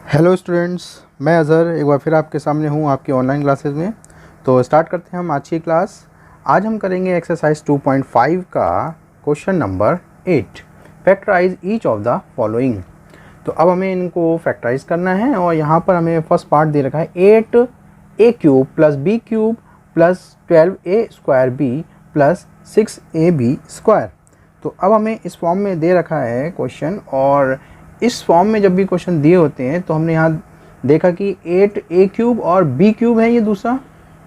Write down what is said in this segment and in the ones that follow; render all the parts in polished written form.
Hello students, मैं अज़हर एक बार फिर आपके सामने हूँ आपकी ऑनलाइन क्लासेस में। तो स्टार्ट करते हैं हम आज की क्लास। आज हम करेंगे एक्सरसाइज 2.5 का question number 8, factorise each of the following. तो अब हमें इनको फैक्टराइज करना है और यहाँ पर हमें फर्स्ट पार्ट दे रखा है 8a³ + b³ + 12a² b + 6ab²। तो अब हमें इस फॉर्म में दे रखा है क्वेश्चन, और इस फॉर्म में जब भी क्वेश्चन दिए होते हैं तो हमने यहाँ देखा कि 8a³ और b³ है, ये दूसरा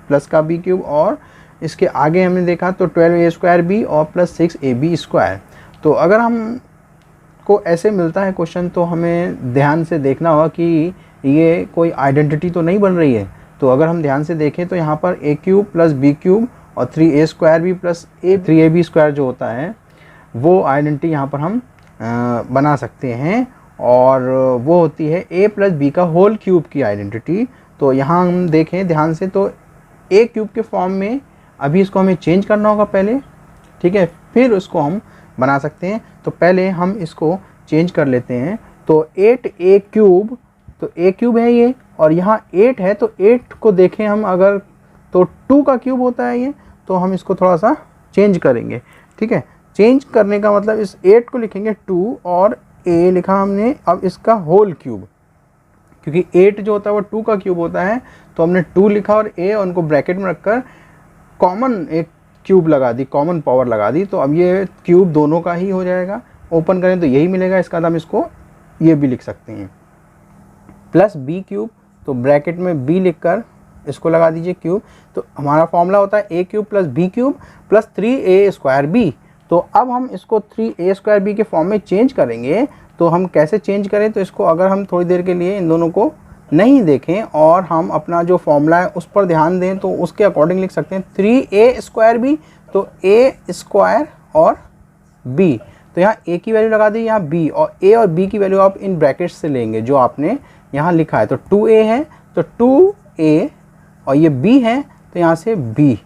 प्लस का b³, और इसके आगे हमने देखा तो 12a² b और प्लस 6ab²। तो अगर हम को ऐसे मिलता है क्वेश्चन तो हमें ध्यान से देखना होगा कि ये कोई आइडेंटिटी तो नहीं बन रही है। तो अगर हम ध्यान से देखें तो यहाँ पर a³ + b³ और 3a² b + 3ab² जो होता है वो आइडेंटिटी यहाँ पर हम बना सकते हैं, और वो होती है a + b का होल क्यूब की आइडेंटिटी। तो यहाँ हम देखें ध्यान से तो a³ के फॉर्म में अभी इसको हमें चेंज करना होगा पहले, ठीक है, फिर उसको हम बना सकते हैं। तो पहले हम इसको चेंज कर लेते हैं। तो 8a³ तो a³ है ये, और यहाँ 8 है तो 8 को देखें हम अगर तो 2 का क्यूब होता है ये, तो हम इसको थोड़ा सा चेंज करेंगे, ठीक है। चेंज करने का मतलब इस 8 को लिखेंगे 2 और a लिखा हमने अब इसका होल क्यूब, क्योंकि 8 जो होता है वो 2 का क्यूब होता है। तो हमने 2 लिखा और a और उनको ब्रैकेट में रखकर कॉमन एक क्यूब लगा दी, कॉमन पावर लगा दी। तो अब ये क्यूब दोनों का ही हो जाएगा, ओपन करें तो यही मिलेगा। इसका हम इसको ये भी लिख सकते हैं प्लस b³, तो ब्रैकेट में b लिखकर इसको लगा दीजिए क्यूब। तो हमारा फॉर्मूला होता है a³ + b³ + 3a² b। तो अब हम इसको 3a² b के फॉर्म में चेंज करेंगे। तो हम कैसे चेंज करें, तो इसको अगर हम थोड़ी देर के लिए इन दोनों को नहीं देखें और हम अपना जो फॉर्मूला है उस पर ध्यान दें तो उसके अकॉर्डिंग लिख सकते हैं 3a² b। तो a² और b, तो यहाँ a की वैल्यू लगा दी, यहाँ b, और a और b की वैल्यू आप इन ब्रैकेट्स से लेंगे जो आपने यहाँ लिखा है। तो 2a है तो 2a, और ये b है तो यहाँ से b।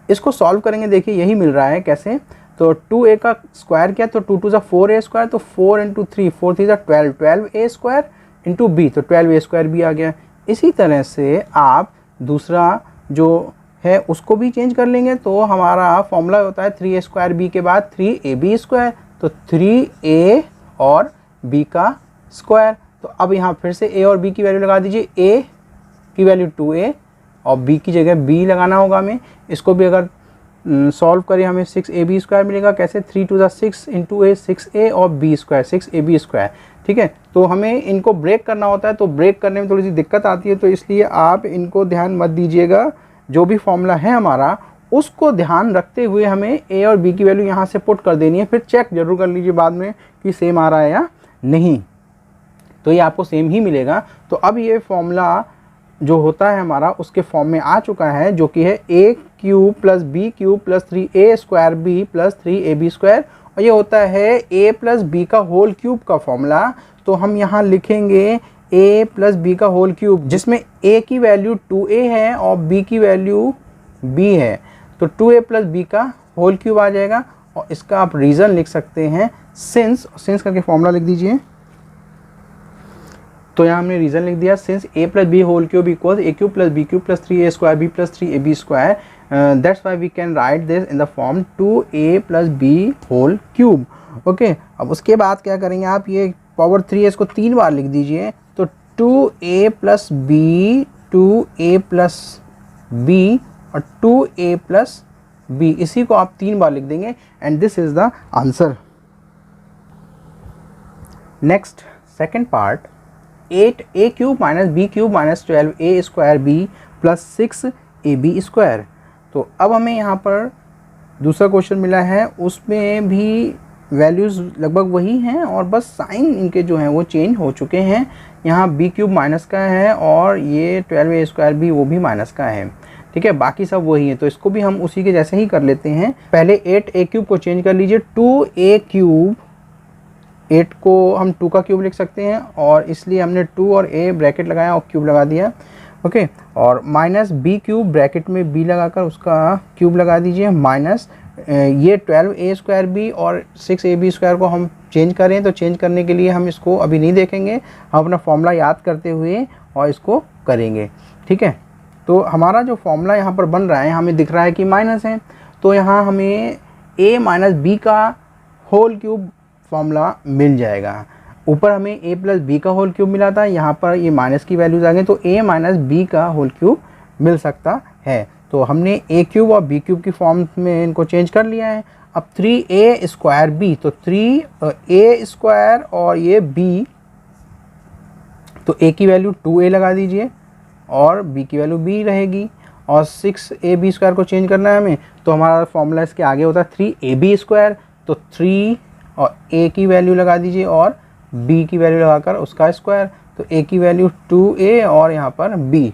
इसको सॉल्व करेंगे, देखिए यही मिल रहा है कैसे। तो 2a का स्क्वायर किया तो 2 × 2 = 4a², तो 4 × 3 4 3 = 12 12a² इंटू b, तो 12a² b आ गया। इसी तरह से आप दूसरा जो है उसको भी चेंज कर लेंगे। तो हमारा फॉर्मूला होता है 3a² b के बाद 3ab², तो 3a और b का स्क्वायर। तो अब यहाँ फिर से a और b की वैल्यू लगा दीजिए। a की वैल्यू 2a और b की जगह b लगाना होगा हमें। इसको भी अगर सॉल्व करें हमें 6ab² मिलेगा। कैसे, 3 × 2 = 6 इंटू a 6a और b² 6ab², ठीक है। तो हमें इनको ब्रेक करना होता है, तो ब्रेक करने में थोड़ी सी दिक्कत आती है, तो इसलिए आप इनको ध्यान मत दीजिएगा। जो भी फॉर्मूला है हमारा उसको ध्यान रखते हुए हमें a और b की वैल्यू यहाँ से पुट कर देनी है। फिर चेक जरूर कर लीजिए बाद में कि सेम आ रहा है या नहीं, तो ये आपको सेम ही मिलेगा। तो अब ये फॉर्मूला जो होता है हमारा उसके फॉर्म में आ चुका है, जो कि है a³ + b³ + 3a² b + 3ab², और ये होता है a + b का होल क्यूब का फॉर्मूला। तो हम यहाँ लिखेंगे a + b का होल क्यूब, जिसमें a की वैल्यू 2a है और b की वैल्यू b है। तो 2a + b का होल क्यूब आ जाएगा, और इसका आप रीज़न लिख सकते हैं सिंस करके फॉर्मूला लिख दीजिए। तो यहाँ हमने रीज़न लिख दिया, since a + b whole cube equals a³ + b³ + 3a² b + 3ab², that's why we can write this in the form 2a + b whole cube. Okay, अब उसके बाद क्या करेंगे आप, ये पावर 3 इसको 3 बार लिख दीजिए। तो 2a + b 2a + b और 2a + b, इसी को आप 3 बार लिख देंगे, and this is the answer. Next second part, 8a³ - b³ - 12a² b + 6ab²। तो अब हमें यहाँ पर दूसरा क्वेश्चन मिला है, उसमें भी वैल्यूज़ लगभग वही हैं और बस साइन इनके जो हैं वो चेंज हो चुके हैं। यहाँ b³ माइनस का है और ये 12a² b वो भी माइनस का है, ठीक है, बाकी सब वही है। तो इसको भी हम उसी के जैसे ही कर लेते हैं। पहले 8a³ को चेंज कर लीजिए, 2a³, 8 को हम 2 का क्यूब लिख सकते हैं, और इसलिए हमने 2 और a ब्रैकेट लगाया और क्यूब लगा दिया। ओके, और माइनस b³ ब्रैकेट में b लगाकर उसका क्यूब लगा दीजिए, माइनस ये 12a² b और 6ab² को हम चेंज करें तो चेंज करने के लिए हम इसको अभी नहीं देखेंगे, हम अपना फॉर्मूला याद करते हुए और इसको करेंगे। ठीक है, तो हमारा जो फॉर्मूला यहाँ पर बन रहा है, हमें दिख रहा है कि माइनस है, तो यहाँ हमें a माइनस बी का होल क्यूब फॉर्मूला मिल जाएगा। ऊपर हमें a प्लस बी का होल क्यूब मिला था, यहाँ पर ये माइनस की वैल्यूज आ गई, तो a माइनस बी का होल क्यूब मिल सकता है। तो हमने a क्यूब और b क्यूब की फॉर्म में इनको चेंज कर लिया है। अब 3a स्क्वायर b, तो 3a स्क्वायर और ये b, तो a की वैल्यू 2a लगा दीजिए और b की वैल्यू b रहेगी, और 6ab स्क्वायर को चेंज करना है हमें, तो हमारा फॉर्मूला इसके आगे होता है 3ab स्क्वायर, तो 3 और a की वैल्यू लगा दीजिए और b की वैल्यू लगाकर उसका स्क्वायर, तो a की वैल्यू 2a और यहाँ पर b।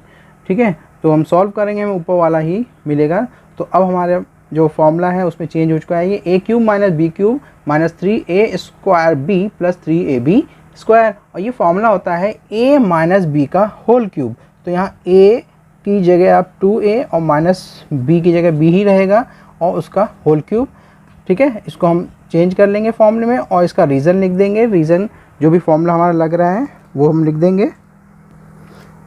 ठीक है, तो हम सॉल्व करेंगे, हमें ऊपर वाला ही मिलेगा। तो अब हमारे जो फॉर्मूला है उसमें चेंज हो चुका है, ये a cube minus B cube minus 3a square b plus 3ab square, और ये फॉर्मूला होता है a माइनस बी का होल क्यूब। तो यहाँ a की जगह आप 2a और माइनस b की जगह b ही रहेगा और उसका होल क्यूब। ठीक है, इसको हम चेंज कर लेंगे फॉर्मूले में और इसका रीज़न लिख देंगे। रीज़न जो भी फॉर्मूला हमारा लग रहा है वो हम लिख देंगे।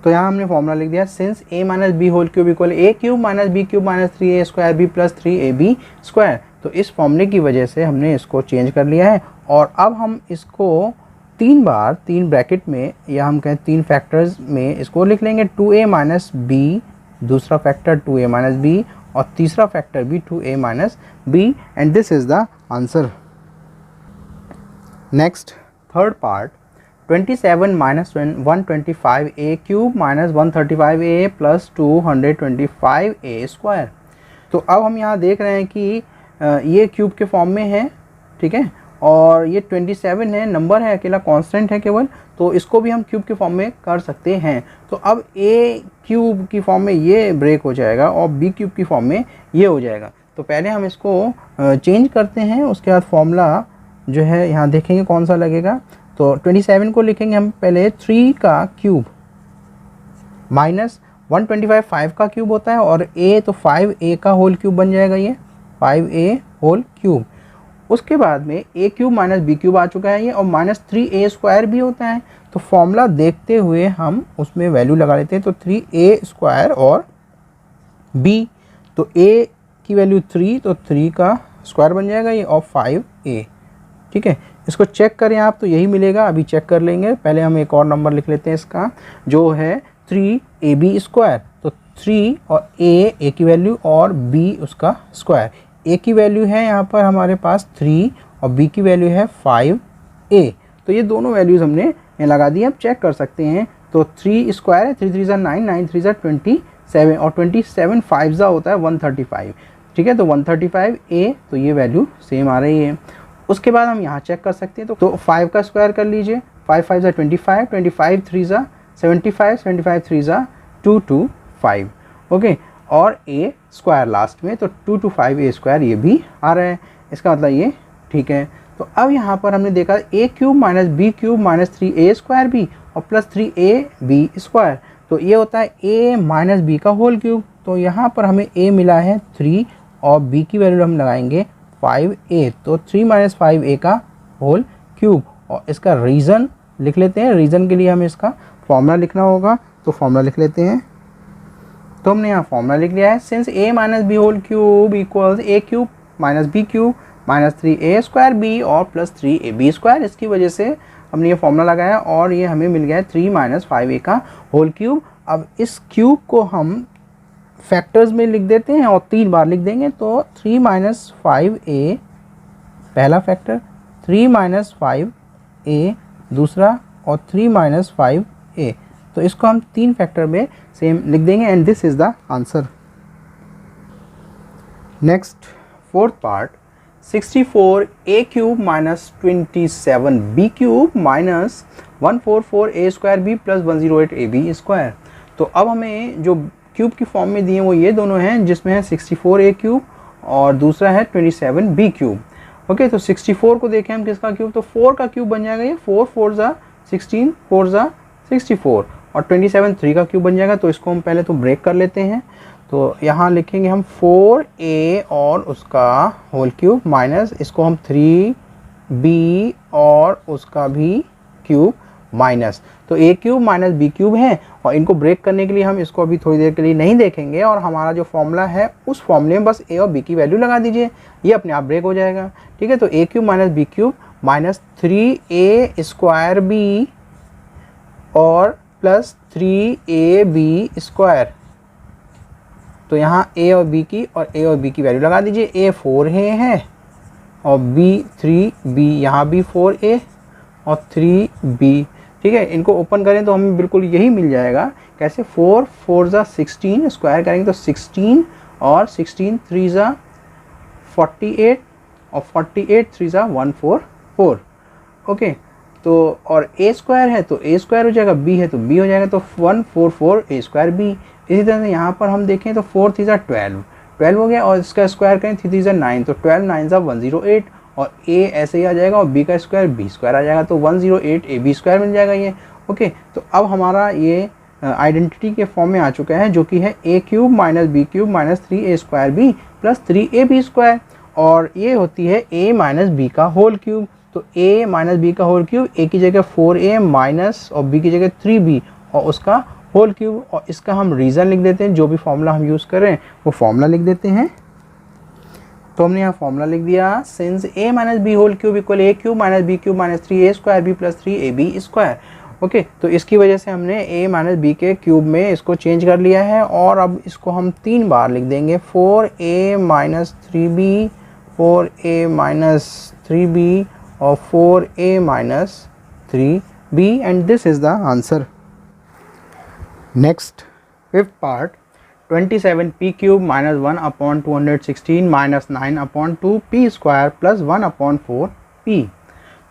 तो यहाँ हमने फॉर्मूला लिख दिया, since a minus B whole cube equal a cube minus B cube minus 3a square b plus 3ab square. तो इस फॉर्मूले की वजह से हमने इसको चेंज कर लिया है, और अब हम इसको 3 बार 3 ब्रैकेट में, या हम कहें 3 फैक्टर्स में इसको लिख लेंगे। 2a माइनस b, दूसरा फैक्टर 2a माइनस b, और तीसरा फैक्टर भी 2a minus b, and this is the answer. Next third part, 27 minus 125a cube minus 135a plus 225a square. तो अब हम यहाँ देख रहे हैं कि ये क्यूब के फॉर्म में है। ठीक है, और ये 27 है, नंबर है, अकेला कांस्टेंट है केवल, तो इसको भी हम क्यूब के फॉर्म में कर सकते हैं। तो अब a क्यूब की फॉर्म में ये ब्रेक हो जाएगा और b क्यूब की फॉर्म में ये हो जाएगा। तो पहले हम इसको चेंज करते हैं, उसके बाद फॉर्मूला जो है यहाँ देखेंगे कौन सा लगेगा। तो 27 को लिखेंगे हम पहले 3 का क्यूब माइनस 125 5 का क्यूब होता है, और a तो 5a का होल क्यूब बन जाएगा, ये 5a होल क्यूब। उसके बाद में a cube minus B cube आ चुका है ये, और माइनस 3a स्क्वायर भी होता है। तो फॉर्मूला देखते हुए हम उसमें वैल्यू लगा लेते हैं। तो 3a स्क्वायर और b, तो a की वैल्यू 3, तो 3 का स्क्वायर बन जाएगा ये, और 5a। ठीक है, इसको चेक करें आप तो यही मिलेगा, अभी चेक कर लेंगे। पहले हम एक और नंबर लिख लेते हैं इसका, जो है 3ab स्क्वायर। तो 3 और a की वैल्यू और b उसका स्क्वायर। a की वैल्यू है यहाँ पर हमारे पास 3 और b की वैल्यू है 5a। तो ये दोनों वैल्यूज़ हमने लगा दी, अब चेक कर सकते हैं। तो 3 स्क्वायर है, 3 3 ज़ा 9, 9 3 ज़ा 27, और 27 5 ज़ा होता है 135। ठीक है, तो 135a, तो ये वैल्यू सेम आ रही है। उसके बाद हम यहाँ चेक कर सकते हैं। तो 5 का स्क्वायर कर लीजिए, 5 5 ज़ा 25, 25 3 ज़ा 75, 75 3 ज़ा 225। ओके, और a स्क्वायर लास्ट में, तो 225a स्क्वायर ये भी आ रहा है, इसका मतलब ये ठीक है। तो अब यहाँ पर हमने देखा a cube minus B cube minus 3a square b और प्लस 3ab स्क्वायर, तो ये होता है a माइनस बी का होल क्यूब। तो यहाँ पर हमें a मिला है 3 और b की वैल्यू हम लगाएंगे 5a, तो 3 माइनस 5a का होल क्यूब। और इसका रीज़न लिख लेते हैं। रीज़न के लिए हमें इसका फॉर्मूला लिखना होगा, तो फॉर्मूला लिख लेते हैं। तो हमने यहाँ फॉर्मूला लिख लिया है, since a minus B whole cube equals a cube minus B cube minus 3a square b और प्लस 3ab स्क्वायर। इसकी वजह से हमने ये फॉर्मूला लगाया और ये हमें मिल गया 3 माइनस 5a का होल क्यूब। अब इस क्यूब को हम फैक्टर्स में लिख देते हैं और 3 बार लिख देंगे। तो 3 माइनस 5a पहला फैक्टर, 3 माइनस 5a दूसरा, और 3 माइनस 5a। तो इसको हम 3 फैक्टर में सेम लिख देंगे, and this is the answer. Next fourth part, 64a cube minus 27b cube minus 144a square b plus 108ab square. तो अब हमें जो क्यूब की फॉर्म में दिए वो ये दोनों हैं, जिसमें है 64a क्यूब और दूसरा है 27b क्यूब। ओके, तो 64 को देखें हम किसका क्यूब, तो 4 का क्यूब बन जाएगा ये, 4 4 ज़ा 16, 4 ज़ा 64, और 27 3 का क्यूब बन जाएगा। तो इसको हम पहले तो ब्रेक कर लेते हैं। तो यहाँ लिखेंगे हम 4a और उसका होल क्यूब माइनस इसको हम 3 बी और उसका भी क्यूब माइनस, तो A cube minus B cube है, और इनको ब्रेक करने के लिए हम इसको अभी थोड़ी देर के लिए नहीं देखेंगे, और हमारा जो फॉर्मूला है उस फॉर्मूले में बस ए और बी की वैल्यू लगा दीजिए, ये अपने आप ब्रेक हो जाएगा। ठीक है, तो A cube minus B cube minus 3a² B और प्लस 3ab²। तो यहाँ a और b की वैल्यू लगा दीजिए, a 4a है और b 3b, यहाँ भी 4a और 3b। ठीक है, इनको ओपन करें तो हमें बिल्कुल यही मिल जाएगा। कैसे? 4 4 ज़ा 16, स्क्वायर करेंगे तो 16 और 16 3 ज़ा 48 और 48 3 ज़ा 144। ओके, तो और a स्क्वायर है तो a स्क्वायर हो जाएगा, b है तो b हो जाएगा, तो 144 a² b। इसी तरह से यहाँ पर हम देखें तो 4 3 ज़ा 12 हो गया, और इसका स्क्वायर करें 3 3 ज़ा 9, तो 12 9 ज़ा 108, और a ऐसे ही आ जाएगा और b का स्क्वायर b² आ जाएगा, तो 108 ab² मिल जाएगा ये। ओके, तो अब हमारा ये आइडेंटिटी के फॉर्म में आ चुका है, जो कि है a cube minus B cube minus 3a² b plus 3ab², और ये होती है a माइनस बी का होल क्यूब। तो a माइनस बी का होल क्यूब, a की जगह 4a माइनस और b की जगह 3b और उसका होल क्यूब, और इसका हम रीज़न लिख देते हैं, जो भी फॉर्मूला हम यूज़ कर रहे हैं वो फॉर्मूला लिख देते हैं। तो हमने यहाँ फॉर्मूला लिख दिया, since a minus B whole cube equal a cube minus B cube minus 3a² b plus 3ab²। Okay, तो इसकी वजह से हमने a माइनस बी के क्यूब में इसको चेंज कर लिया है, और अब इसको हम 3 बार लिख देंगे, 4a minus 3b, 4a minus 3b और 4a minus 3b, and this is the answer. Next, 5th part, 27p cube minus 1/216 minus 9/2p² plus 1/4p।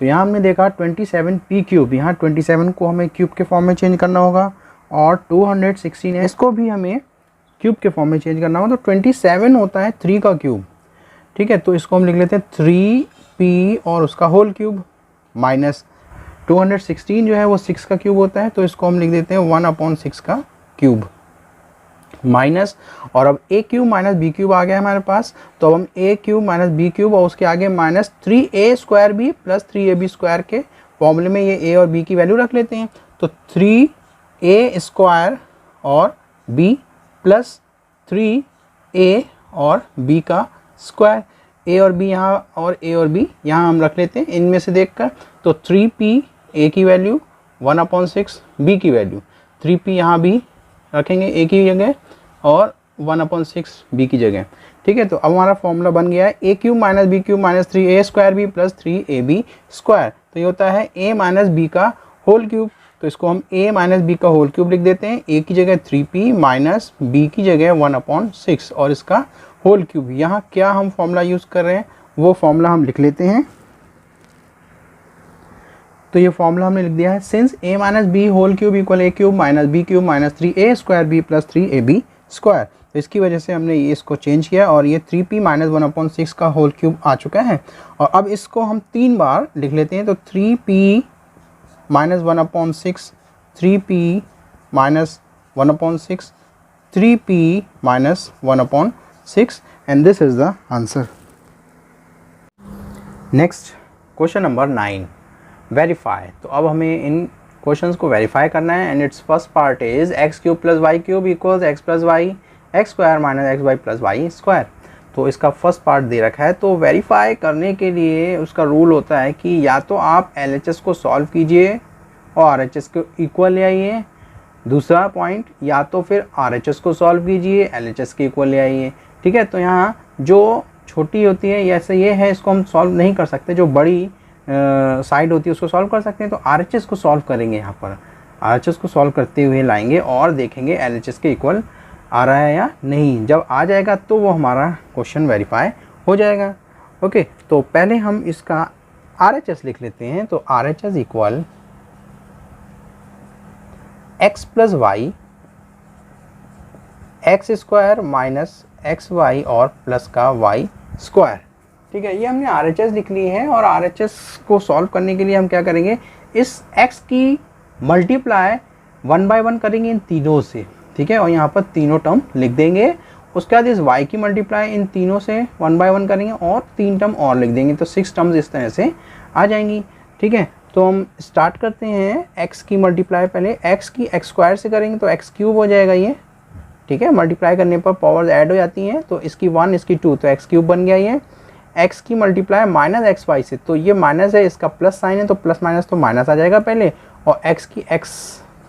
तो यहाँ हमने देखा 27p क्यूब, यहाँ 27 को हमें क्यूब के फॉर्म में चेंज करना होगा, और 216 है, इसको भी हमें क्यूब के फॉर्म में चेंज करना होगा। तो 27 होता है 3 का क्यूब। ठीक है, तो इसको हम लिख लेते हैं 3p और उसका होल क्यूब, माइनस 216 जो है वो 6 का क्यूब होता है, तो इसको हम लिख देते हैं 1/6 का क्यूब, माइनस, और अब a cube minus B cube आ गया हमारे पास, तो अब हम a cube minus B cube और उसके आगे minus 3a² b plus 3ab² के फॉर्मूले में ये a और b की वैल्यू रख लेते हैं। तो 3a² और b प्लस 3a और b का स्क्वायर, a और b यहाँ और a और b यहाँ हम रख लेते हैं इनमें से देखकर। तो 3p a की वैल्यू 1/6, b की वैल्यू 3p यहाँ भी रखेंगे a की जगह और 1/6 b की जगह। ठीक है, तो अब हमारा फॉर्मूला बन गया है a cube minus B cube minus 3a² b plus 3ab²। तो ये होता है a माइनस b का होल क्यूब, तो इसको हम a माइनस b का होल क्यूब लिख देते हैं, a की जगह 3p माइनस b की जगह 1/6 और इसका होल क्यूब। यहाँ क्या हम फॉर्मूला यूज़ कर रहे हैं वो फॉर्मूला हम लिख लेते हैं। तो ये फॉर्मूला हमने लिख दिया है, since a minus B whole cube equal a cube minus b cube minus 3a² b plus 3ab²। तो इसकी वजह से हमने ये इसको चेंज किया, और ये 3p माइनस 1/6 का होल क्यूब आ चुका है। और अब इसको हम 3 बार लिख लेते हैं, तो 3p minus 1/6, 3p minus 1/6, 3p minus 1/6, and this is the answer. Next, question number 9, verify. तो अब हमें इन क्वेश्चंस को वेरीफाई करना है, and it's first part is x cube plus Y cube equals x plus Y X square minus X Y plus Y square. तो इसका first part दे रखा है। तो वेरीफाई करने के लिए उसका रूल होता है कि या तो आप LHS को सॉल्व कीजिए और RHS को इक्वल ले आइए, दूसरा पॉइंट या तो फिर RHS को सॉल्व कीजिए LHS के इक्वल ले आइए। ठीक है, तो यहाँ जो छोटी होती है जैसे ये है, इसको हम सॉल्व नहीं कर सकते, जो बड़ी साइड होती है उसको सॉल्व कर सकते हैं। तो RHS को सॉल्व करेंगे, यहाँ पर RHS को सॉल्व करते हुए लाएंगे और देखेंगे LHS के इक्वल आ रहा है या नहीं। जब आ जाएगा तो वो हमारा क्वेश्चन वेरीफाई हो जाएगा। ओके, तो पहले हम इसका RHS लिख लेते हैं। तो RHS equal x plus Y X square minus X Y और प्लस का वाई स्क्वायर। ठीक है, ये हमने RHS लिख ली है, और RHS को सॉल्व करने के लिए हम क्या करेंगे, इस x की मल्टीप्लाई 1 बाय 1 करेंगे इन तीनों से। ठीक है, और यहाँ पर तीनों टर्म लिख देंगे, उसके बाद इस y की मल्टीप्लाई इन तीनों से 1 बाय 1 करेंगे और 3 टर्म और लिख देंगे, तो 6 टर्म्स इस तरह से आ जाएंगी। ठीक है, तो हम स्टार्ट करते हैं x की मल्टीप्लाई, पहले x की x स्क्वायर से करेंगे तो x क्यूब हो जाएगा ये। ठीक है, मल्टीप्लाई करने पर पावर्स ऐड हो जाती हैं, तो इसकी 1 इसकी 2, तो x क्यूब बन गया ये। x की मल्टीप्लाई माइनस एक्स वाई से, तो ये माइनस है, इसका प्लस साइन है, तो प्लस माइनस तो माइनस आ जाएगा पहले, और x की x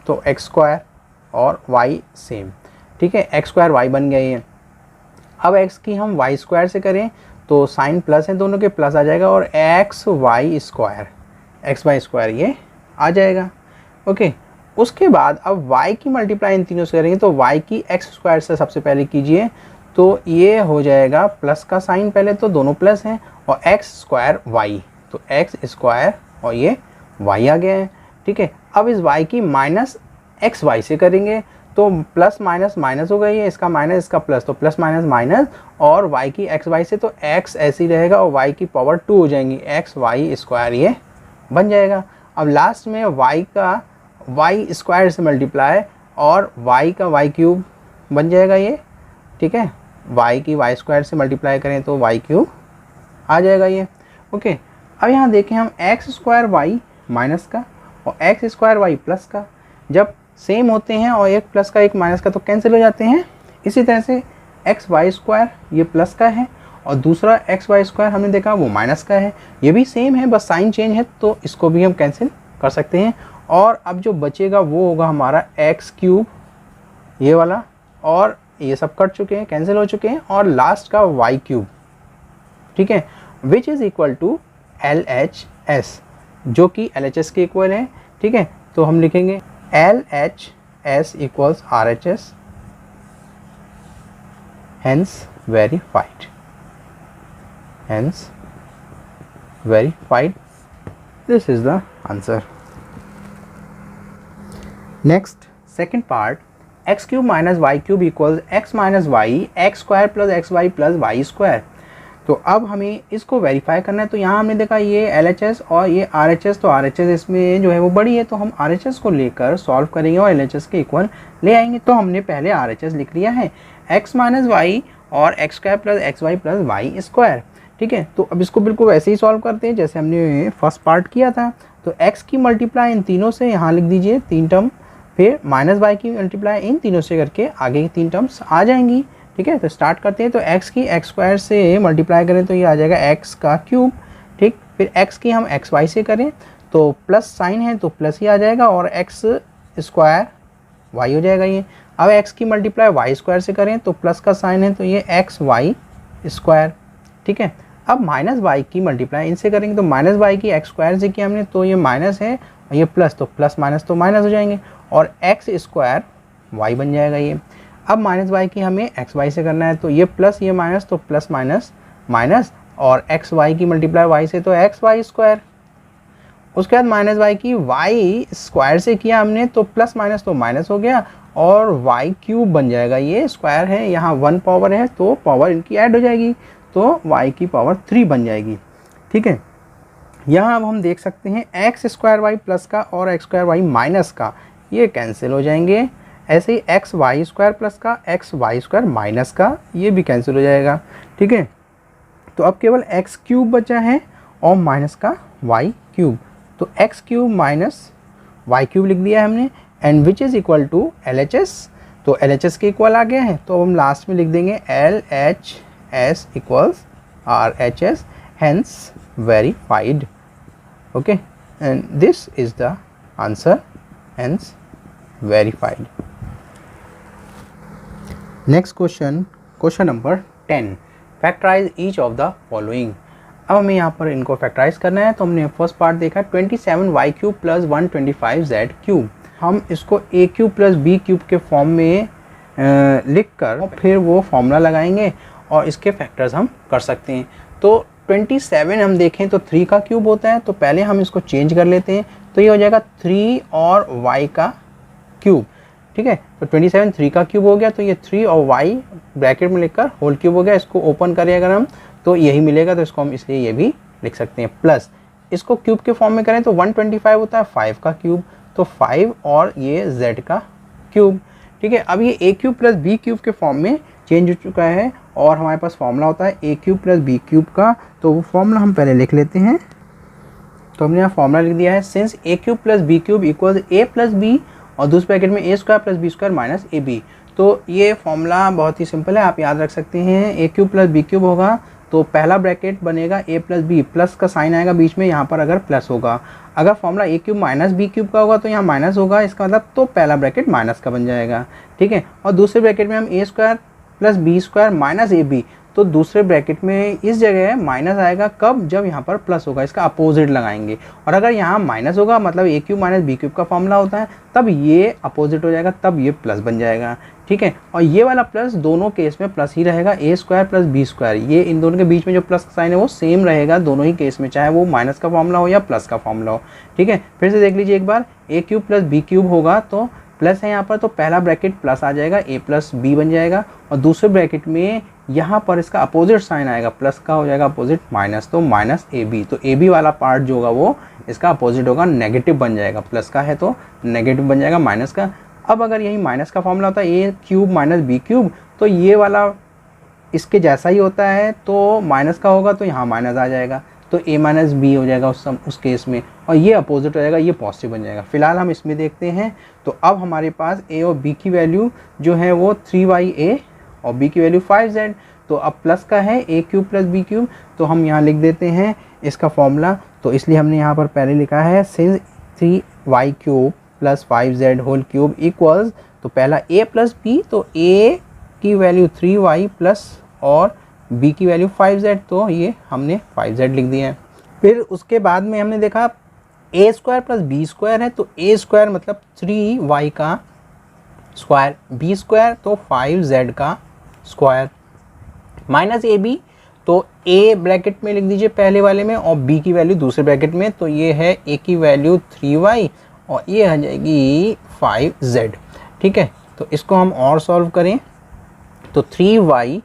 तो x स्क्वायर और y सेम। ठीक है, x स्क्वायर y बन गया ये। अब x की हम y स्क्वायर से करें तो साइन प्लस है, दोनों के प्लस आ जाएगा, और एक्स वाई स्क्वायर ये आ जाएगा। ओके, उसके बाद अब y की मल्टीप्लाई इन तीनों से करेंगे तो y की x स्क्वायर से सबसे पहले कीजिए, तो ये हो जाएगा प्लस का साइन पहले, तो दोनों प्लस हैं, और x स्क्वायर y, तो x स्क्वायर और ये y आ गया है। ठीक है, अब इस y की माइनस एक्स वाई से करेंगे तो प्लस माइनस माइनस हो गई है, इसका माइनस इसका प्लस, तो प्लस माइनस माइनस, और y की एक्स वाई से तो x ऐसे ही रहेगा और y की पावर 2 हो जाएंगी, एक्स वाई स्क्वायर ये बन जाएगा। अब लास्ट में y का y स्क्वायर से मल्टीप्लाई और y का y क्यूब बन जाएगा ये। ठीक है, y की y स्क्वायर से मल्टीप्लाई करें तो y क्यूब आ जाएगा ये। ओके, अब यहाँ देखें हम एक्स स्क्वायर वाई माइनस का और एक्स स्क्वायर वाई प्लस का जब सेम होते हैं और एक प्लस का एक माइनस का तो कैंसिल हो जाते हैं। इसी तरह से एक्स वाई स्क्वायर ये प्लस का है और दूसरा एक्स वाई स्क्वायर हमने देखा वो माइनस का है, ये भी सेम है, बस साइन चेंज है, तो इसको भी हम कैंसिल कर सकते हैं। और अब जो बचेगा वो होगा हमारा एक्स क्यूब ये वाला, और ये सब कट चुके हैं, कैंसिल हो चुके हैं, और लास्ट का वाई क्यूब। ठीक है, which is equal to L H S, जो कि एल एच एस के इक्वल है। ठीक है, तो हम लिखेंगे L H S equals R H S, hence verified, hence verified, this is the answer. Next, second part, x cube minus y cube equals x minus y, x square plus xy plus y square। तो अब हमें इसको verify करना है। तो यहाँ हमने देखा ये LHS और ये RHS, तो RHS इसमें जो है वो बड़ी है, तो हम RHS को लेकर सॉल्व करेंगे और LHS के इक्वल ले आएंगे। तो हमने पहले RHS लिख लिया है, x माइनस वाई और X square plus X Y plus Y square. ठीक है, तो अब इसको बिल्कुल वैसे ही सॉल्व करते हैं जैसे हमने फर्स्ट पार्ट किया था। तो x की मल्टीप्लाई इन तीनों से यहाँ लिख दीजिए 3 टर्म, फिर माइनस वाई की मल्टीप्लाई इन तीनों से करके आगे की 3 टर्म्स आ जाएंगी। ठीक है, तो स्टार्ट करते हैं। तो x की एक्स स्क्वायर से मल्टीप्लाई करें तो ये आ जाएगा x का क्यूब। ठीक, फिर x की हम एक्स वाई से करें तो प्लस साइन है तो प्लस ही आ जाएगा, और एक्स स्क्वायर y हो जाएगा ये। अब x की मल्टीप्लाई y स्क्वायर से करें तो प्लस का साइन है तो ये एक्स वाई स्क्वायर। ठीक है, अब माइनस y की मल्टीप्लाई इनसे करेंगे तो माइनस y की एक्स स्क्वायर से किया हमने तो ये माइनस है और ये प्लस, तो प्लस माइनस तो माइनस हो जाएंगे, और एक्स स्क्वायर y बन जाएगा ये। अब माइनस y की हमें एक्स वाई से करना है तो ये प्लस ये माइनस, तो प्लस माइनस माइनस, और एक्स वाई की मल्टीप्लाई y से तो एक्स वाई स्क्वायर। उसके बाद माइनस y की y स्क्वायर से किया हमने तो प्लस माइनस तो माइनस हो गया, और y क्यूब बन जाएगा। ये स्क्वायर है, यहाँ 1 पावर है तो पावर इनकी ऐड हो जाएगी, तो y की पावर 3 बन जाएगी। ठीक है, यहाँ अब हम देख सकते हैं एक्स स्क्वायर वाई प्लस का और एक्स स्क्वायर वाई माइनस का ये कैंसिल हो जाएंगे। ऐसे ही एक्स वाई स्क्वायर प्लस का एक्स वाई स्क्वायर माइनस का ये भी कैंसिल हो जाएगा। ठीक है, तो अब केवल एक्स क्यूब बचा है और माइनस का वाई क्यूब, तो X cube minus Y cube लिख दिया है हमने, and which is equal to L H S. तो एल एच एस के इक्वल आ गया है, तो हम लास्ट में लिख देंगे L H S equals R H S, hence verified. Okay, and this is the answer, hence verified. Next question, question number 10, factorise each of the following. अब हमें यहाँ पर इनको फैक्टराइज करना है। तो हमने फर्स्ट पार्ट देखा 27y cube plus 125z cube. हम इसको a cube plus b cube के फॉर्म में लिख कर फिर वो फॉर्मूला लगाएंगे और इसके फैक्टर्स हम कर सकते हैं। तो 27 हम देखें तो 3 का क्यूब होता है, तो पहले हम इसको चेंज कर लेते हैं, तो ये हो जाएगा 3 और y का क्यूब। ठीक है, तो 27 3 का क्यूब हो गया, तो ये 3 और y ब्रैकेट में लिखकर होल क्यूब हो गया। इसको ओपन करें अगर हम तो यही मिलेगा, तो इसको हम इसलिए ये भी लिख सकते हैं। प्लस इसको क्यूब के फॉर्म में करें तो 125 होता है 5 का क्यूब, तो 5 और ये z का क्यूब। ठीक है। अब ये ए क्यूब प्लस बी क्यूब के फॉर्म में चेंज हो चुका है और हमारे पास फॉर्मूला होता है ए क्यूब प्लस बी क्यूब का। तो वो फॉर्मूला हम पहले लिख लेते हैं। तो हमने यहाँ फॉर्मूला लिख दिया है, since A cube plus B cube equal A plus B और दूसरे ब्रैकेट में A square plus B square minus A B. तो ये फॉर्मूला बहुत ही सिंपल है, आप याद रख सकते हैं। ए क्यूब प्लस बी क्यूब होगा तो पहला ब्रैकेट बनेगा ए प्लस बी, प्लस का साइन आएगा बीच में, यहाँ पर अगर प्लस होगा। अगर फॉर्मूला ए क्यूब माइनस बी क्यूब का होगा तो यहाँ माइनस होगा, इसका मतलब तो पहला ब्रैकेट माइनस का बन जाएगा, ठीक है। और दूसरे ब्रैकेट में हम A square plus B square minus A B, तो दूसरे ब्रैकेट में इस जगह माइनस आएगा कब, जब यहाँ पर प्लस होगा, इसका अपोजिट लगाएंगे। और अगर यहाँ माइनस होगा मतलब ए क्यूब माइनस बी क्यूब का फॉर्मूला होता है, तब ये अपोजिट हो जाएगा, तब ये प्लस बन जाएगा, ठीक है। और ये वाला प्लस दोनों केस में प्लस ही रहेगा, ए स्क्वायर प्लस बी स्क्वायर, ये इन दोनों के बीच में जो प्लस का साइन है वो सेम रहेगा दोनों ही केस में, चाहे वो माइनस का फॉर्मूला हो या प्लस का फॉर्मूला हो, ठीक है। फिर से देख लीजिए एक बार, ए क्यूब प्लस बी क्यूब होगा तो प्लस है यहाँ पर, तो पहला ब्रैकेट प्लस आ जाएगा, ए प्लस बी बन जाएगा। और दूसरे ब्रैकेट में यहाँ पर इसका अपोजिट साइन आएगा, प्लस का हो जाएगा अपोजिट माइनस, तो माइनस ए बी। तो ए बी वाला पार्ट जो होगा वो इसका अपोजिट होगा, नेगेटिव बन जाएगा, प्लस का है तो नेगेटिव बन जाएगा माइनस का। अब अगर यही माइनस का फॉर्मूला होता है ए क्यूब माइनस बी क्यूब, तो ये वाला इसके जैसा ही होता है, तो माइनस का होगा तो यहाँ माइनस आ जाएगा, तो ए माइनस बी हो जाएगा उस केस में, और ये अपोजिट हो जाएगा, ये पॉजिटिव बन जाएगा। फिलहाल हम इसमें देखते हैं। तो अब हमारे पास ए और बी की वैल्यू जो है वो 3y और बी की वैल्यू 5z। तो अब प्लस का है ए क्यूब प्लस बी क्यूब, तो हम यहाँ लिख देते हैं इसका फॉर्मूला। तो इसलिए हमने यहाँ पर पहले लिखा है since 3y cube plus 5z whole cube equals, तो पहला a प्लस बी, तो a की वैल्यू 3y प्लस और b की वैल्यू 5z, तो ये हमने 5z लिख दिया है। फिर उसके बाद में हमने देखा a square plus B square है, तो a स्क्वायर मतलब 3y का स्क्वायर, b स्क्वायर तो 5z का स्क्वायर, माइनस ए बी, तो a ब्रैकेट में लिख दीजिए पहले वाले में और b की वैल्यू दूसरे ब्रैकेट में, तो ये है a की वैल्यू 3y और ये आ जाएगी 5z, ठीक है। तो इसको हम और सॉल्व करें तो 3y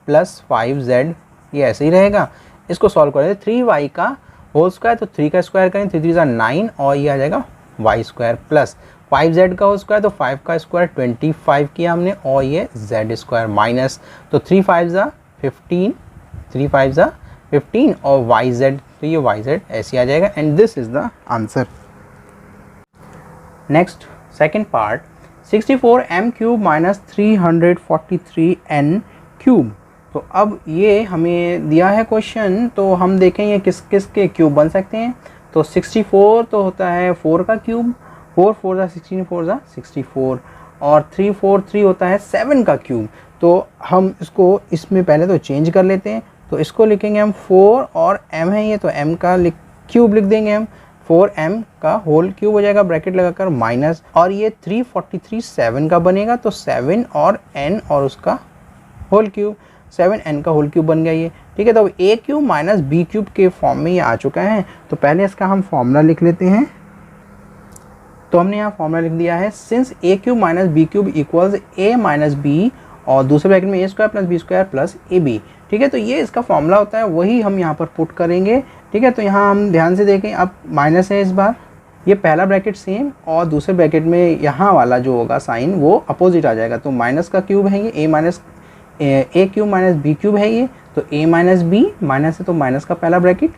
प्लस 5z ये ऐसे ही रहेगा। इसको सॉल्व करें 3y का होल स्क्वायर, तो 3 का स्क्वायर करें, 3 3 9 और ये आ जाएगा y स्क्वायर प्लस 5z का होल स्क्वायर, तो 5 का स्क्वायर 25 किया हमने और ये z स्क्वायर माइनस, तो 3 5 ज़ा 15, 3 5 ज़ा 15 और yz, तो ये yz ऐसे आ जाएगा and this is the answer. Next second part, 64m cube minus 343n cube. तो अब ये हमें दिया है क्वेश्चन, तो हम देखें ये किस किस के क्यूब बन सकते हैं। तो 64 तो होता है 4 का क्यूब, 4 4 ज़ा 16, 4 ज़ा 64 और 343 होता है 7 का क्यूब। तो हम इसको इसमें पहले तो चेंज कर लेते हैं, तो इसको लिखेंगे हम 4 और m है ये, तो m का क्यूब लिख देंगे हम, 4m का होल क्यूब हो जाएगा ब्रैकेट लगाकर माइनस, और ये 343 7 का बनेगा, तो 7 और n और उसका होल क्यूब, 7n का होल क्यूब बन गया ये, ठीक है। तो अब a cube minus B cube के फॉर्म में ये आ चुका है। तो पहले इसका हम फॉर्मूला लिख लेते हैं। तो हमने यहाँ फॉर्मूला लिख दिया है, since a cube minus B cube equals a minus B और दूसरे ब्रैकेट में a square plus B square plus A B, ठीक है। तो ये इसका फॉर्मूला होता है, वही हम यहाँ पर पुट करेंगे, ठीक है। तो यहाँ हम ध्यान से देखें, अब माइनस है इस बार, ये पहला ब्रैकेट सेम और दूसरे ब्रैकेट में यहाँ वाला जो होगा साइन वो अपोजिट आ जाएगा, तो माइनस का क्यूब है ये, ए क्यूब माइनस बी क्यूब है ये, तो a माइनस बी, माइनस है तो माइनस का पहला ब्रैकेट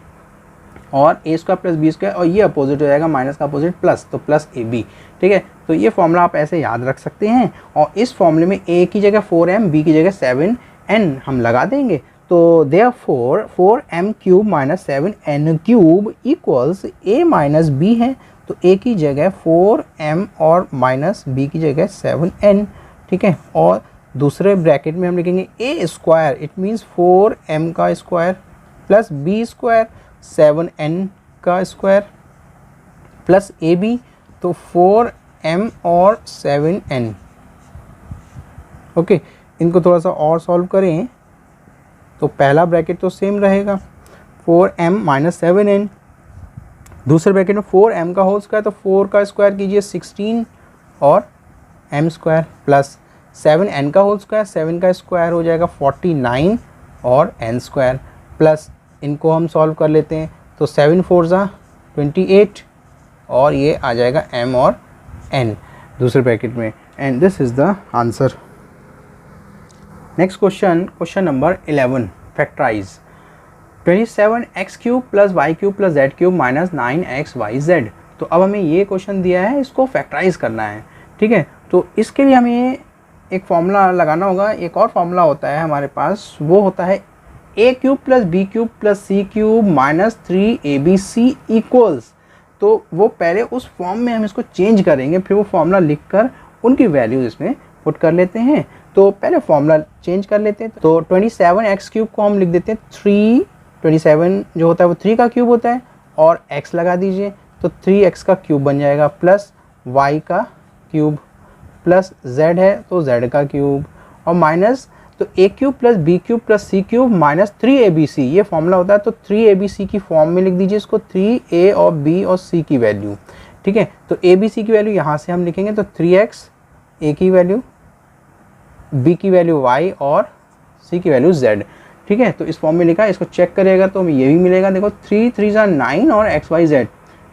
और ए स्क्वायर प्लस बी स्क्वायर, और ये अपोजिट हो जाएगा माइनस का अपोजिट प्लस, तो प्लस ए बी, ठीक है। तो ये फॉर्मूला आप ऐसे याद रख सकते हैं और इस फॉर्मूले में a की जगह 4m, b की जगह 7n हम लगा देंगे। तो therefore 4m cube minus 7n cube equals a minus b है, तो a की जगह 4m और माइनस b की जगह 7n, ठीक है। और दूसरे ब्रैकेट में हम लिखेंगे a square, it means 4m का square plus b square 7n का स्क्वायर प्लस ए बी, तो 4m और 7n, ओके। इनको थोड़ा सा और सॉल्व करें तो पहला ब्रैकेट तो सेम रहेगा 4m माइनस 7n, दूसरे ब्रैकेट में 4m का होल स्क्वायर, तो 4 का स्क्वायर कीजिए 16 और m स्क्वायर प्लस 7n का होल स्क्वायर, 7 का स्क्वायर हो जाएगा 49 और n स्क्वायर प्लस, इनको हम सॉल्व कर लेते हैं, तो 7 4 ज़ा 28 और ये आ जाएगा m और n दूसरे ब्रैकेट में, and this is the answer. Next question, question number 11, factorize 27x cube plus Y cube plus Z cube minus 9xyz। तो अब हमें ये क्वेश्चन दिया है, इसको फैक्टराइज करना है, ठीक है। तो इसके लिए हमें एक फॉर्मूला लगाना होगा। एक और फॉर्मूला होता है हमारे पास, वो होता है a cube plus B cube plus C cube minus 3abc equals. तो वो पहले उस फॉर्म में हम इसको चेंज करेंगे, फिर वो फॉर्मूला लिखकर उनकी वैल्यूज इसमें पुट कर लेते हैं। तो पहले फॉर्मूला चेंज कर लेते हैं। तो 27x क्यूब को हम लिख देते हैं 3, 27 जो होता है वो 3 का क्यूब होता है, और x लगा दीजिए तो 3x का क्यूब बन जाएगा, प्लस y का क्यूब, प्लस z है तो z का क्यूब, और माइनस तो a cube plus B cube plus C cube minus 3abc, ये फॉर्मूला होता है। तो 3abc की फॉर्म में लिख दीजिए इसको, 3a और b और c की वैल्यू, ठीक है। तो abc की वैल्यू यहाँ से हम लिखेंगे, तो 3x, a की वैल्यू, b की वैल्यू y और c की वैल्यू z, ठीक है। तो इस फॉर्म में लिखा है, इसको चेक करेगा तो हमें ये भी मिलेगा। देखो 3 3 9 और xyz,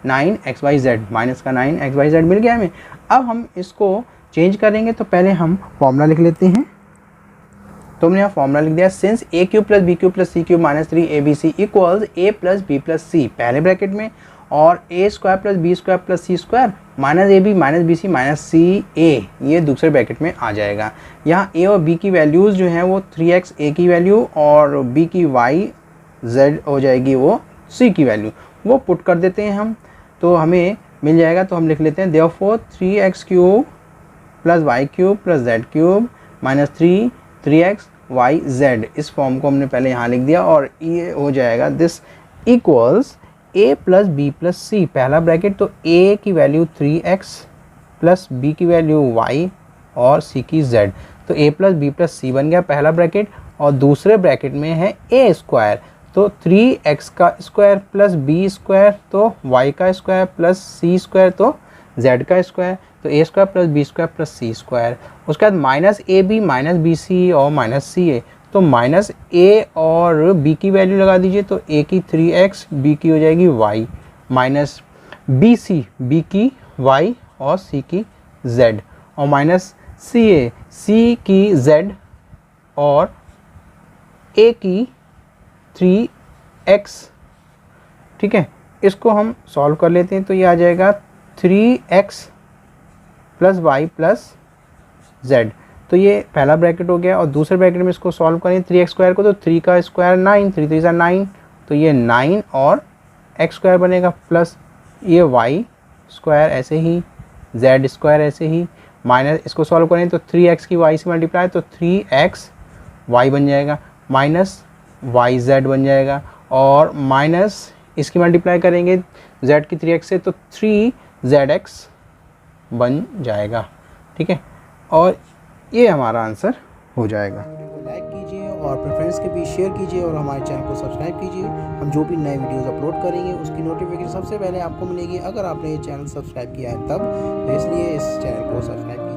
9xyz, माइनस का 9xyz मिल गया हमें। अब हम इसको चेंज करेंगे, तो पहले हम फॉर्मूला लिख लेते हैं। तो हमने यहाँ फॉर्मूला लिख दिया, since a cube plus B cube plus C cube minus 3abc equals a plus B plus C पहले ब्रैकेट में, और a square plus B square plus C square minus ab minus B C minus C A, ये दूसरे bracket में आ जाएगा। यहाँ a और b की वैल्यूज़ जो हैं वो 3x a की वैल्यू और b की y z हो जाएगी वो c की वैल्यू, वो पुट कर देते हैं हम, तो हमें मिल जाएगा। तो हम लिख लेते हैं therefore 3x cube plus Y cube plus Z cube minus 3x y z, इस फॉर्म को हमने पहले यहाँ लिख दिया, और ये हो जाएगा this equals a plus B plus C पहला ब्रैकेट, तो a की वैल्यू 3x प्लस b की वैल्यू y और c की z, तो a plus B plus C बन गया पहला ब्रैकेट, और दूसरे ब्रैकेट में है a स्क्वायर, तो 3x का स्क्वायर प्लस b स्क्वायर तो y का स्क्वायर प्लस c स्क्वायर तो z का स्क्वायर, तो a square plus B square plus c square. उसके बाद minus ab minus B C और माइनस सी ए, तो माइनस a और b की वैल्यू लगा दीजिए, तो a की 3x, b की हो जाएगी y, minus B C, b की y और c की z, और माइनस सी ए, c की z और a की 3x, ठीक है। इसको हम सॉल्व कर लेते हैं, तो ये आ जाएगा 3x plus Y plus z, तो ये पहला ब्रैकेट हो गया। और दूसरे ब्रैकेट में इसको सॉल्व करें 3x स्क्वायर को, तो 3 का स्क्वायर 9, 3 3 9, तो ये 9 और x स्क्वायर बनेगा, प्लस ये y स्क्वायर ऐसे ही, z स्क्वायर ऐसे ही, माइनस इसको सॉल्व करें तो 3x की y से मल्टीप्लाई, तो 3x y बन जाएगा, माइनस yz बन जाएगा, और माइनस इसकी मल्टीप्लाई करेंगे z की 3x से, तो 3zx बन जाएगा, ठीक है। और ये हमारा आंसर हो जाएगा। वीडियो को लाइक कीजिए और अपने फ्रेंड्स के बीच शेयर कीजिए, और हमारे चैनल को सब्सक्राइब कीजिए। हम जो भी नए वीडियोस अपलोड करेंगे उसकी नोटिफिकेशन सबसे पहले आपको मिलेगी, अगर आपने ये चैनल सब्सक्राइब किया है तब, तो इसलिए इस चैनल को सब्सक्राइब कीजिए।